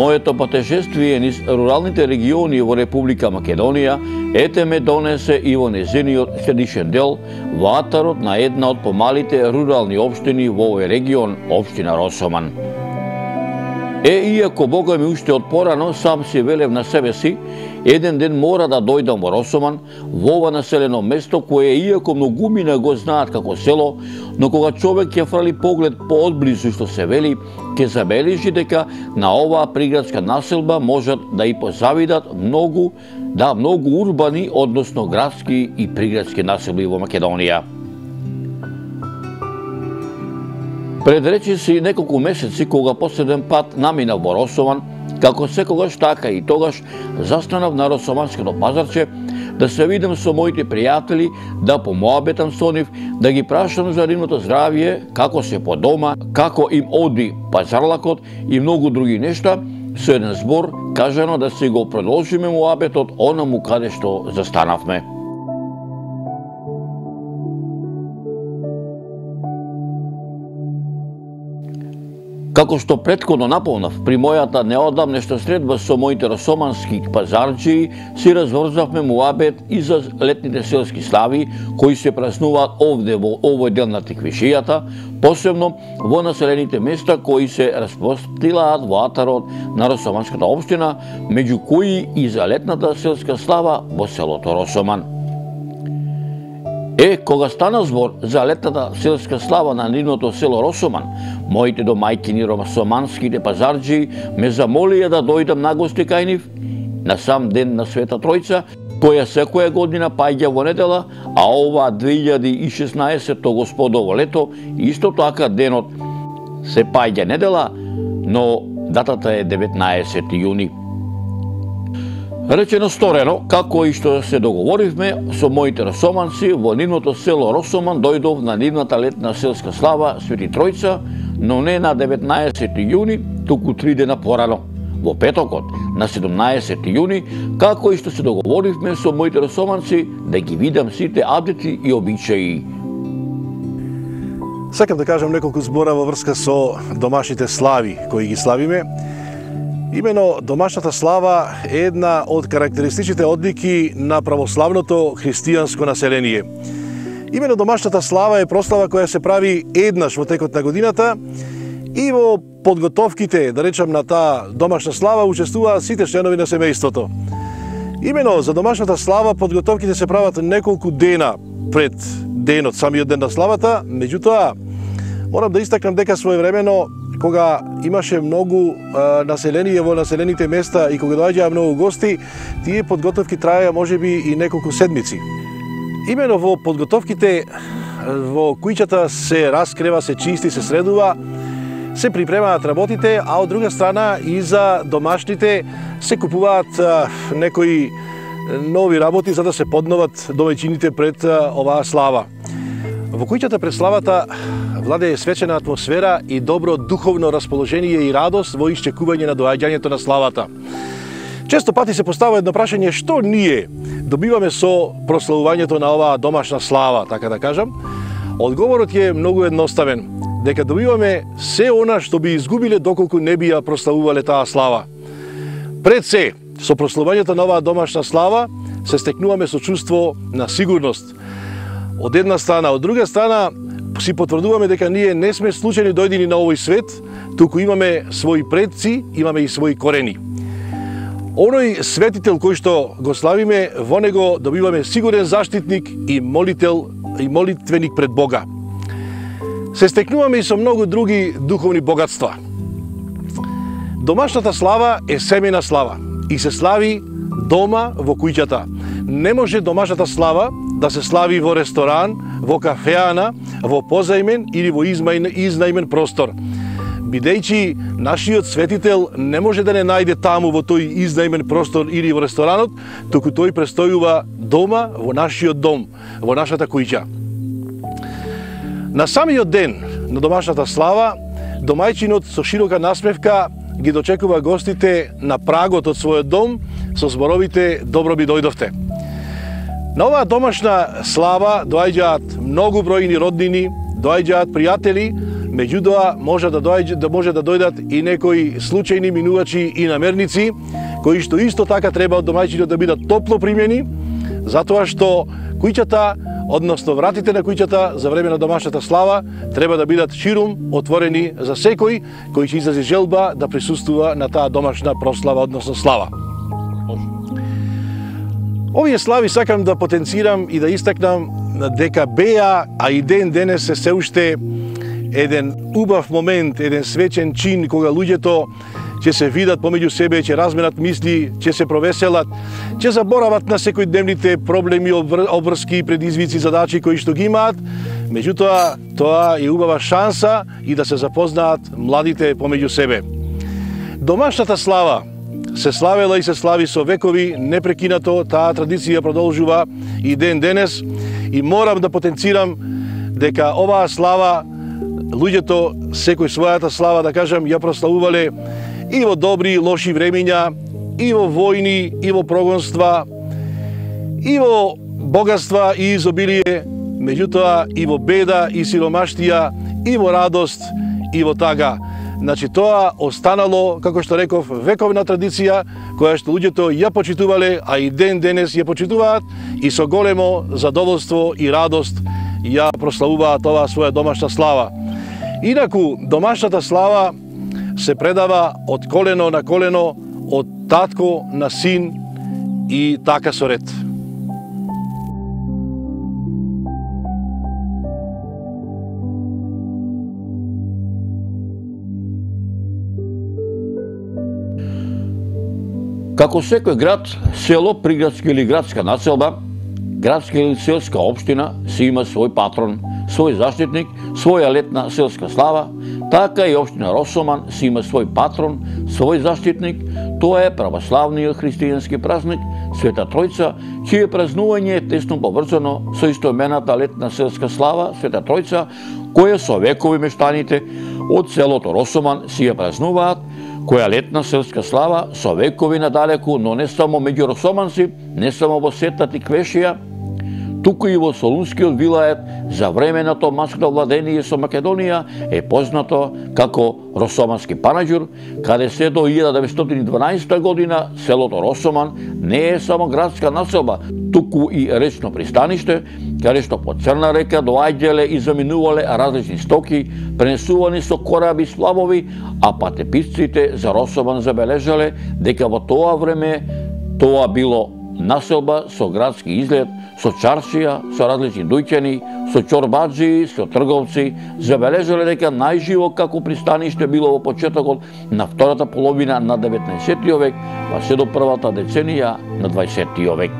Моето патешествие низ руралните региони во Република Македонија ете ме донесе и во незиниот средишен дел, во атарот на една од помалите рурални општини во овој регион, општина Росоман. Иако Бога ми уште од порано сам си велев на себе си, еден ден мора да дојдам во Росоман, во ова населено место кое иако многумина го знаат како село, но кога човек ќе фрли поглед поодблизу што се вели, ќе забележи дека на оваа приградска населба можат да и позавидат многу урбани, односно градски и приградски населби во Македонија. Пред речиси неколку месеци, кога последен пат наминав во Росоман, како секогаш така и тогаш застанав на Росоманското пазарче да се видам со моите пријатели, да помоабетам со нив, да ги прашам за нивното здравје, како се по дома, како им оди пазарлакот и многу други нешта, со еден збор кажано да си го продолжиме муабетот онаму каде што застанавме. Како што претходно наполнав, при мојата неодамнешна средба со моите росомански пазарџии си разврзавме муабет и за летните селски слави кои се празнуваат овде во овој дел на Тиквишијата, посебно во населените места кои се распростилаат во атарот на Росоманската општина, меѓу кои и за летната селска слава во селото Росоман. Кога стана збор за летната селска слава на нивното село Росоман, моите домајкини росоманските пазарџии ме замолија да дојдам на гости кај нив на сам ден на Света Тројца, која секоја година паѓа во недела, а ова 2016 господово лето исто така денот се паѓа недела, но датата е 19 јуни. Речено сторено, како и што се договоривме со моите росоманци, во нивното село Росоман дојдов на нивната летна селска слава Свети Тројца, но не на 19 јуни, туку 3 дена порано, во петокот на 17 јуни, како и што се договоривме со моите росоманци да ги видам сите адети и обичаи. Сакам да кажам неколку збора во врска со домашните слави кои ги славиме. Имено домашната слава е една од карактеристичните одлики на православното христијанско население. Имено домашната слава е прослава која се прави еднаш во текот на годината и во подготовките, да речам, на таа домашна слава учествуваат сите членови на семејството. Имено за домашната слава подготовките се прават неколку дена пред денот, самиот ден на славата, меѓутоа морам да истакнам дека своевремено кога имаше многу население во населените места и кога доаѓаа многу гости, тие подготовки траеа можеби и неколку седмици. Имено во подготовките во куќата се раскрева, се чисти, се средува, се припремаат работите, а од друга страна и за домашните се купуваат некои нови работи за да се подноват домаќините пред оваа слава. Во куќата пред славата владее свечена атмосфера и добро духовно расположение и радост во исчекување на доаѓањето на славата. Често пати се постава едно прашање што ние добиваме со прославувањето на оваа домашна слава, така да кажам. Одговорот е многу едноставен, дека добиваме се она што би изгубиле доколку не би ја прославувале таа слава. Пред се, со прославувањето на оваа домашна слава се стекнуваме со чувство на сигурност. Од една страна, од друга страна си потврдуваме дека ние не сме случајни дојдени на овој свет, туку имаме своји предци, имаме и своји корени. Оној светител кој што го славиме, во него добиваме сигурен заштитник и молител и молитвеник пред Бога. Се стекнуваме и со многу други духовни богатства. Домашната слава е семејна слава и се слави дома во куќата. Не може домашната слава да се слави во ресторан, во кафеана, во позајмен или во изнајмен простор. Бидејќи нашиот светител не може да не најде таму во тој изнајмен простор или во ресторанот, туку тој престојува дома во нашиот дом, во нашата куќа. На самиот ден на домашната слава, домајчинот со широка насмевка ги дочекува гостите на прагот од својот дом со зборовите "Добро би дојдовте". На оваа домашна слава доаѓаат многу бројни роднини, доаѓаат пријатели меѓутоа може да дојдат и некои случајни минувачи и намерници, кои што исто така треба од домаќините да бидат топло примени, затоа што куќата, односно вратите на куќата за време на домашната слава, треба да бидат ширум отворени за секој кој ќе изрази желба да присуствува на таа домашна прослава, односно слава. Овие слави сакам да потенцирам и да истакнам дека беа, а и ден денес се уште еден убав момент, еден свечен чин кога луѓето ќе се видат помеѓу себе, ќе разменат мисли, ќе се провеселат, ќе заборават на секојдневните проблеми, обврски, предизвици, задачи кои што ги имаат. Меѓутоа, тоа е убава шанса и да се запознаат младите помеѓу себе. Домашната слава се славела и се слави со векови непрекинато, таа традиција продолжува и ден денес и морам да потенцирам дека оваа слава луѓето секој својата слава, да кажам, ја прославувале и во добри и лоши времиња, и во војни, и во прогонства, и во богатства и изобилие, меѓутоа и во беда и сиромаштија, и во радост, и во тага. Значи тоа останало, како што реков, вековна традиција, која што луѓето ја почитувале, а и ден денес ја почитуваат и со големо задоволство и радост ја прославуваат оваа своја домашна слава. Инаку, домашната слава се предава од колено на колено, од татко на син и така со ред. Како секој град, село, приградска или градска населба, градска или селска општина си има свој патрон, свој заштитник, своја летна селска слава, така и општина Росоман си има свој патрон, свој заштитник, тоа е православниот христијански празник Света Тројца, чие празнување е тесно поврзано со истоимената летна селска слава Света Тројца, која со векови мештаните од селото Росоман си ја празнуваат, која летна селска слава со векови надалеку, но не само меѓу росоманци, не само во Сетат и Квешија, туку и во Солунскиот вилает за време на томанското владение со Македонија е познато како Росомански Панаџур, каде се до 1912 година селото Росоман не е само градска населба, туку и речно пристаниште, каде што по Црна река доаѓале и заминувале различни стоки, пренесувани со кораби сплавови, а патеписците за Росоман забележале дека во тоа време тоа било населба со градски изглед, со чаршија, со различни дуќани, со чорбаджи, со трговци, забележале дека најживо како пристаниште било во почетокот на втората половина на 19. век, па се до првата деценија на 20. век.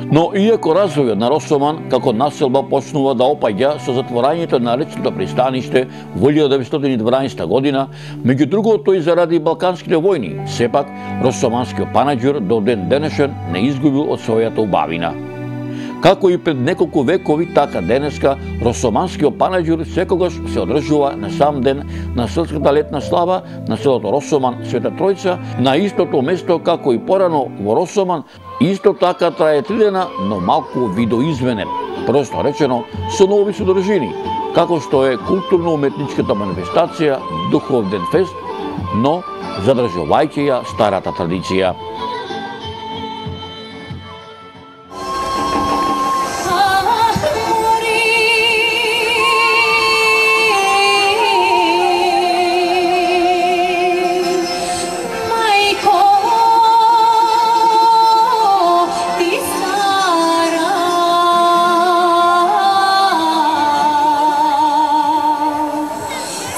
Но иако развојот на Росоман како населба почнува да опаѓа со затворањето на речното пристаниште во 1912 година, меѓу другото и заради балканските војни, сепак Росоманскиот Панаџур до ден денешен не изгубил од својата убавина. Како и пред неколку векови, така денеска Росоманскиот Панаџур секогаш се одржува на сам ден на селската летна слава на селото Росоман Света Тројца, на истото место како и порано во Росоман. Исто така трае 3 дена, но малку видоизменет, просто речено со нови содржини, како што е културно-уметничката манифестација Духов ден фест, но задржувајќи ја старата традиција.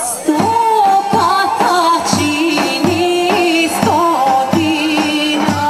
Sto patačini, 100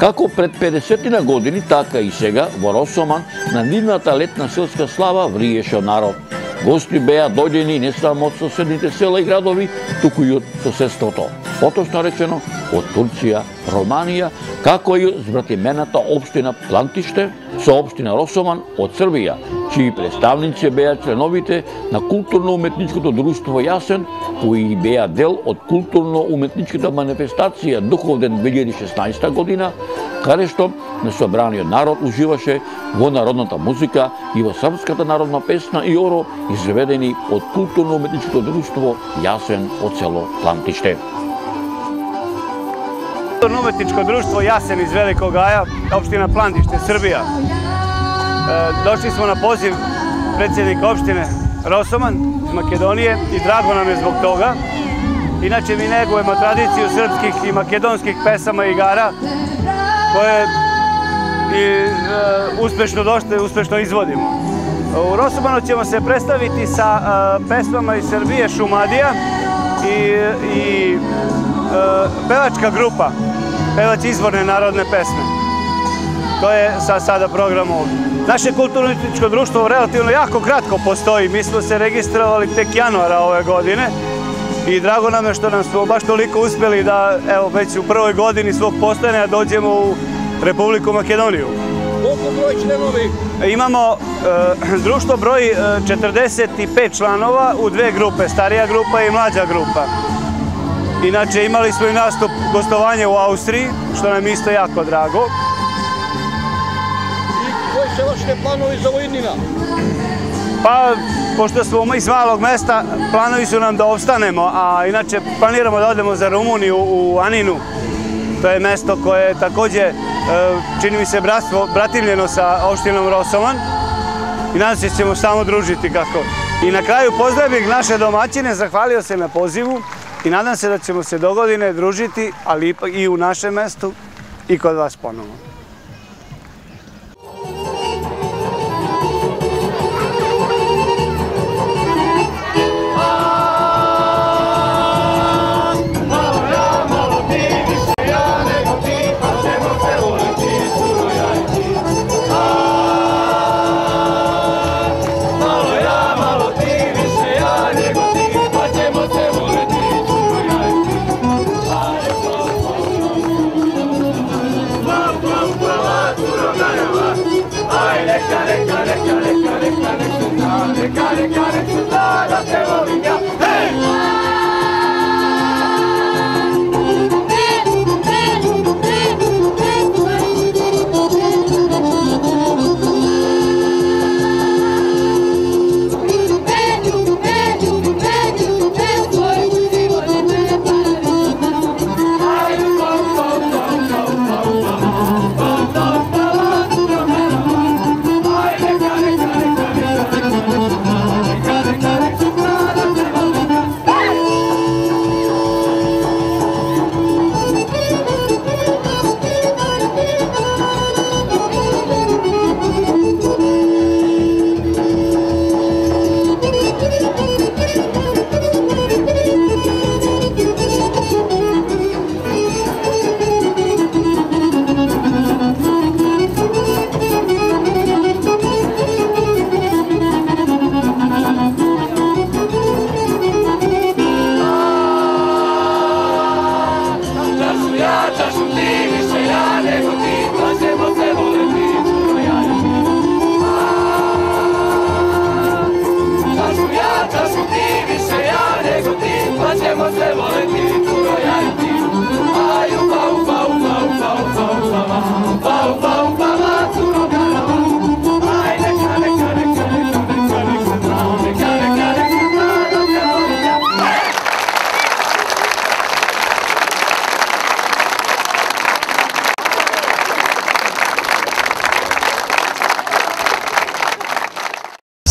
Како пред 50 години, така и сега во Росоман на нивната летна селска слава вриеше народ. Гости беа дојдени не само од соседните села и градови, туку и од соседството. Поточно речено, од Турција, Романија, како и збратимената општина Плантиште со општина Росоман од Србија, чии представници беа членовите на културно-уметничкото друштво Јасен, кои беа дел од културно-уметничката манифестација Духовден 2016 година, каде што несобраниот народ уживаше во народната музика и во српската народна песна и оро, изведени од културно-уметничкото друштво Јасен од село Плантиште. Kulturno-umetničko društvo Jasen iz Velikog Gaja, opština Plandište, Srbija. Došli smo na poziv predsjednika opštine Rosoman iz Makedonije i drago nam je zbog toga. Inače mi negujemo tradiciju srpskih i makedonskih pesama i igara koje uspešno izvodimo. U Rosomanu ćemo se predstaviti sa pesmama iz Srbije, Šumadija i pevačka grupa, pevač izvorne narodne pesme. To je sada program ovdje. Naše kulturno-umetničko društvo relativno jako kratko postoji. Mi smo se registrovali tek januara ove godine i drago nam je što nam smo baš toliko uspjeli da evo već u prvoj godini svog postojanja dođemo u Republiku Makedoniju. Koliko broj članovi? Imamo, društvo broji 45 članova u dve grupe, starija grupa i mlađa grupa. Inače, imali smo i nastup gostovanje u Austriji, što nam isto jako drago. I koji su vaše planovi za Vojvodina? Pa, pošto smo iz malog mesta, planovi su nam da opstanemo, a inače planiramo da odemo za Rumuniju u Aninu. To je mesto koje je također, čini mi se, bratimljeno sa opštinom Rosoman. I nadam se ćemo samo družiti kako. I na kraju pozdravim naše domaćine, zahvalio se na pozivu. I nadam se da ćemo se dogodine družiti, ali ipak i u našem mestu i kod vas ponovno.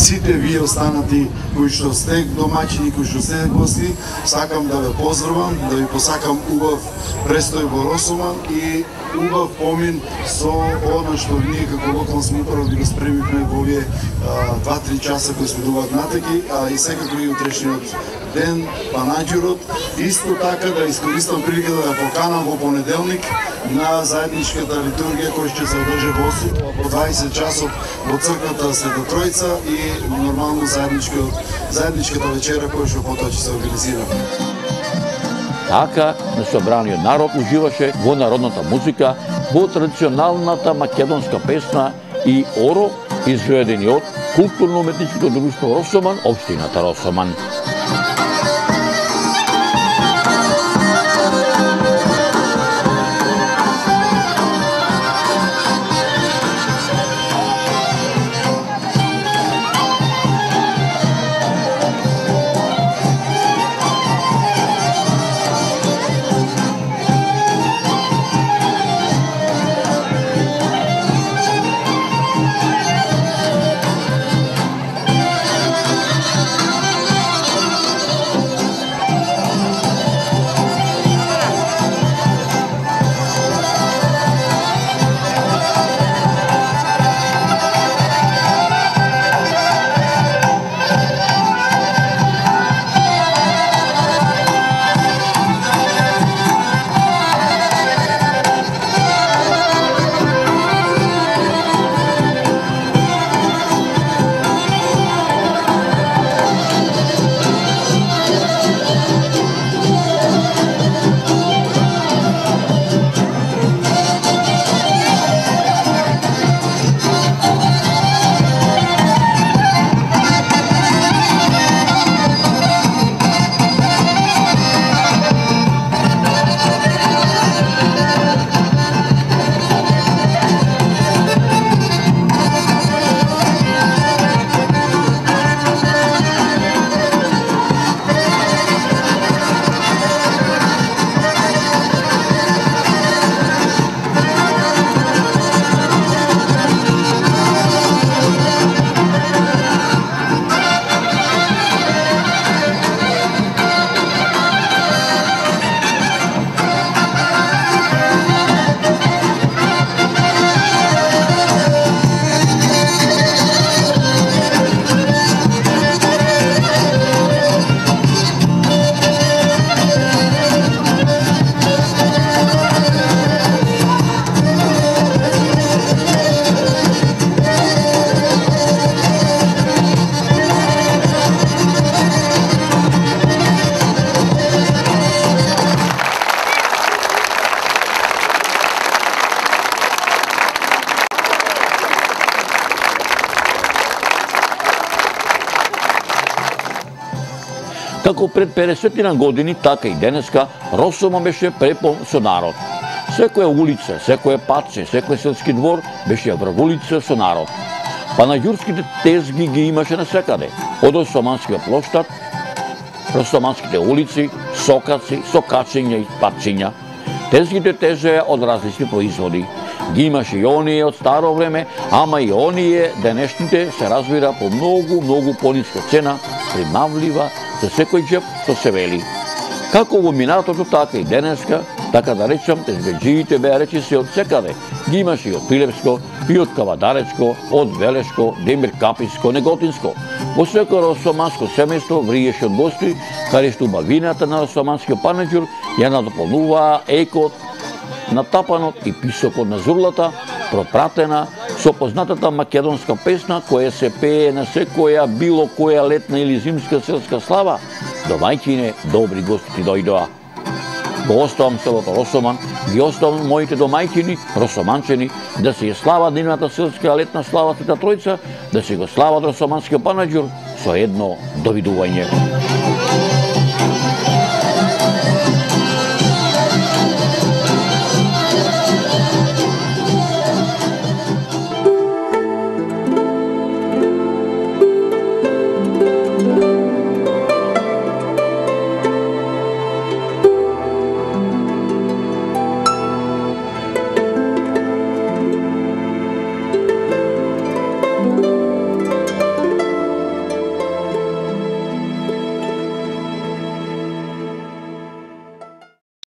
Сите вие останати кои што сте домаќини, кои што сте гости, сакам да ве поздравам, да ви посакам убав престој во Росоман и убав помин со она што ние како локална самоуправа ви го спремивме во овие 2-3 часа кои следуваат натаки, а и секако и утрешниот ден, панаѓурот. Исто така да искористам прилика да поканам во понеделник на заедничката литургија која ќе се одржи во 20 часов во црквата Света Тројца и нормално заедничката вечера која што потоа ќе се организира. Така, на собраниот народ уживаше во народната музика, во традиционалната македонска песна и оро, изведени од културно-уметничкото друштво Росоман, општината Росоман. Како пред 50 години, така и денеска, Росоман беше препон со народ. Секоја улица, секој патче, секој селски двор беше врвулица со народ. Панаѓурските тезги ги имаше насекаде, од Росоманскиот плоштад, Росоманските улици, сокаци, сокачиња и патчиња. Тезгите тежеа од различни производи. Ги имаше и оние од старо време, ама и оние денешните се разбира по многу пониска цена, примамлива за секој джеб што се вели. Како во минатото, така и денеска, така да речам, тезгаџиите беа речиси од секаде. Ги имаше и од Пилевско, и од Кавадаречко, од Велешко, Демир Каписко, Неготинско. Во секој росоманско семејство вриеше од гости, каде што убавината на росоманскиот панаѓур ја надополнуваа екот, натапанот и писокот на зурлата, пропратена со познатата македонска песна која се пее на секоја било која летна или зимска селска слава. Домајќине, добри гости ти дојдоа. Го оставам селото Росоман, ги оставам моите домајќини, росоманчени, да се ја слава нивната селска летна слава Света Тројца, да се го слава росоманскиот панаѓур со едно довидување.